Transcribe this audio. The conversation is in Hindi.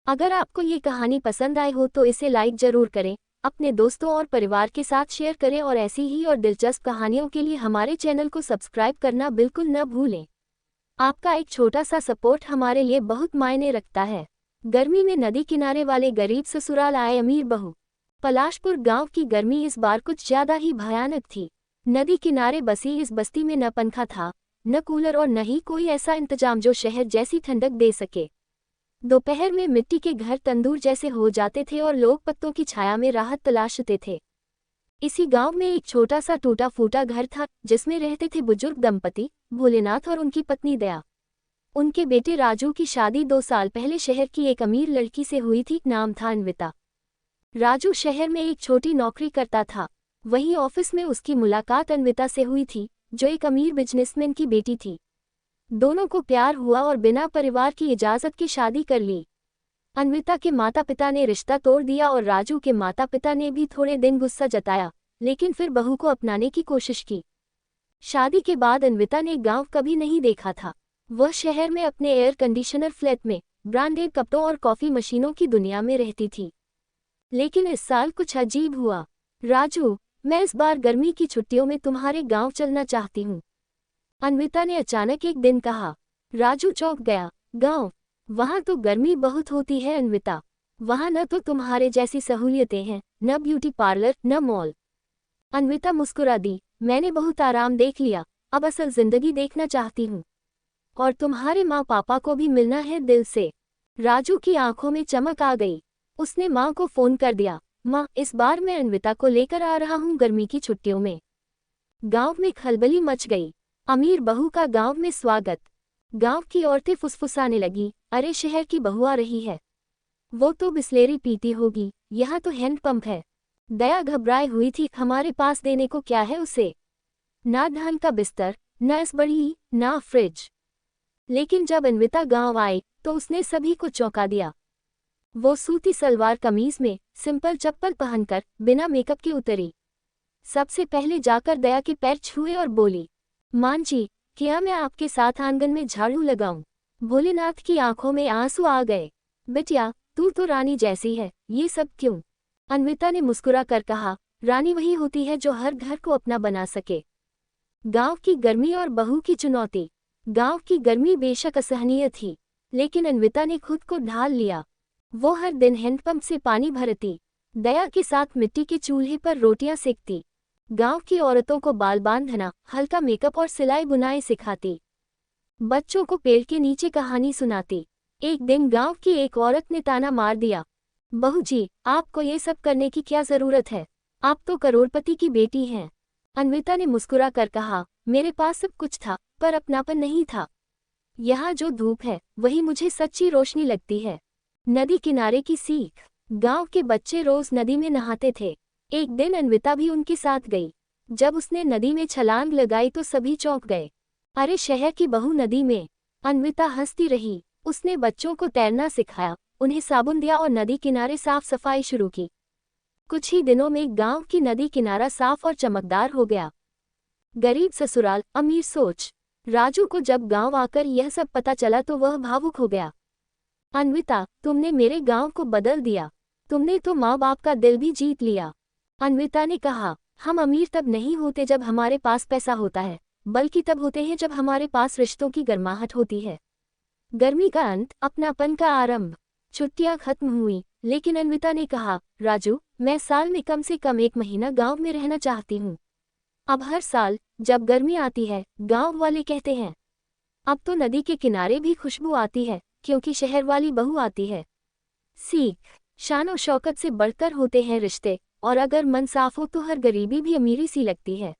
अगर आपको ये कहानी पसंद आई हो तो इसे लाइक जरूर करें, अपने दोस्तों और परिवार के साथ शेयर करें और ऐसी ही और दिलचस्प कहानियों के लिए हमारे चैनल को सब्सक्राइब करना बिल्कुल न भूलें। आपका एक छोटा सा सपोर्ट हमारे लिए बहुत मायने रखता है। गर्मी में नदी किनारे वाले गरीब ससुराल आए अमीर बहू। पलाशपुर गांव की गर्मी इस बार कुछ ज्यादा ही भयानक थी। नदी किनारे बसी इस बस्ती में न पंखा था, न कूलर और न ही कोई ऐसा इंतजाम जो शहर जैसी ठंडक दे सके। दोपहर में मिट्टी के घर तंदूर जैसे हो जाते थे और लोग पत्तों की छाया में राहत तलाशते थे। इसी गांव में एक छोटा सा टूटा फूटा घर था जिसमें रहते थे बुजुर्ग दंपति भोलेनाथ और उनकी पत्नी दया। उनके बेटे राजू की शादी 2 साल पहले शहर की एक अमीर लड़की से हुई थी, नाम था अन्विता। राजू शहर में एक छोटी नौकरी करता था, वहीं ऑफिस में उसकी मुलाकात अन्विता से हुई थी, जो एक अमीर बिजनेसमैन की बेटी थी। दोनों को प्यार हुआ और बिना परिवार की इजाजत की शादी कर ली। अन्विता के माता पिता ने रिश्ता तोड़ दिया और राजू के माता पिता ने भी थोड़े दिन गुस्सा जताया, लेकिन फिर बहू को अपनाने की कोशिश की। शादी के बाद अन्विता ने गांव कभी नहीं देखा था। वह शहर में अपने एयर कंडीशनर फ्लैट में ब्रांडेड कपड़ों और कॉफी मशीनों की दुनिया में रहती थी। लेकिन इस साल कुछ अजीब हुआ। राजू, मैं इस बार गर्मी की छुट्टियों में तुम्हारे गांव चलना चाहती हूँ, अन्विता ने अचानक एक दिन कहा। राजू चौंक गया। गांव? वहां तो गर्मी बहुत होती है अन्विता। वहां न तो तुम्हारे जैसी सहूलियतें हैं, न ब्यूटी पार्लर, न मॉल। अन्विता मुस्कुरा दी। मैंने बहुत आराम देख लिया, अब असल जिंदगी देखना चाहती हूँ। और तुम्हारे माँ पापा को भी मिलना है दिल से। राजू की आंखों में चमक आ गई। उसने माँ को फोन कर दिया। माँ, इस बार मैं अन्विता को लेकर आ रहा हूँ गर्मी की छुट्टियों में। गांव में खलबली मच गई। अमीर बहू का गांव में स्वागत। गांव की औरतें फुसफुसाने लगी, अरे शहर की बहू आ रही है, वो तो बिस्लेरी पीती होगी, यहाँ तो हैंडपंप है। दया घबराई हुई थी, हमारे पास देने को क्या है उसे? ना धान का बिस्तर, न इस बड़ी, ना फ्रिज। लेकिन जब अन्विता गांव आई तो उसने सभी को चौंका दिया। वो सूती सलवार कमीज में सिंपल चप्पल पहनकर बिना मेकअप के उतरी। सबसे पहले जाकर दया के पैर छुए और बोली, मां जी, क्या मैं आपके साथ आंगन में झाड़ू लगाऊं? भोलेनाथ की आंखों में आंसू आ गए। बिटिया, तू तो रानी जैसी है, ये सब क्यों? अन्विता ने मुस्कुरा कर कहा, रानी वही होती है जो हर घर को अपना बना सके। गांव की गर्मी और बहू की चुनौती। गांव की गर्मी बेशक असहनीय थी, लेकिन अन्विता ने खुद को ढाल लिया। वो हर दिन हैंडपंप से पानी भरती, दया के साथ मिट्टी के चूल्हे पर रोटियां सेकती, गांव की औरतों को बाल बांधना, हल्का मेकअप और सिलाई बुनाई सिखाती, बच्चों को पेड़ के नीचे कहानी सुनाती। एक दिन गांव की एक औरत ने ताना मार दिया, बहू जी, आपको ये सब करने की क्या जरूरत है? आप तो करोड़पति की बेटी हैं। अन्विता ने मुस्कुरा कर कहा, मेरे पास सब कुछ था, पर अपनापन नहीं था। यहाँ जो धूप है वही मुझे सच्ची रोशनी लगती है। नदी किनारे की सीख। गांव के बच्चे रोज नदी में नहाते थे। एक दिन अन्विता भी उनके साथ गई। जब उसने नदी में छलांग लगाई तो सभी चौंक गए। अरे शहर की बहू नदी में! अन्विता हंसती रही। उसने बच्चों को तैरना सिखाया, उन्हें साबुन दिया और नदी किनारे साफ सफाई शुरू की। कुछ ही दिनों में गांव की नदी किनारा साफ और चमकदार हो गया। गरीब ससुराल, अमीर सोच। राजू को जब गांव आकर यह सब पता चला तो वह भावुक हो गया। अन्विता, तुमने मेरे गांव को बदल दिया। तुमने तो माँ बाप का दिल भी जीत लिया। अन्विता ने कहा, हम अमीर तब नहीं होते जब हमारे पास पैसा होता है, बल्कि तब होते हैं जब हमारे पास रिश्तों की गर्माहट होती है। गर्मी का अंत, अपनापन का आरंभ। छुट्टियां खत्म हुई, लेकिन अन्विता ने कहा, राजू, मैं साल में कम से कम 1 महीना गांव में रहना चाहती हूँ। अब हर साल जब गर्मी आती है, गांव वाले कहते हैं, अब तो नदी के किनारे भी खुशबू आती है, क्योंकि शहर वाली बहू आती है। सीख। शान और शौकत से बढ़कर होते हैं रिश्ते, और अगर मन साफ हो तो हर गरीबी भी अमीरी सी लगती है।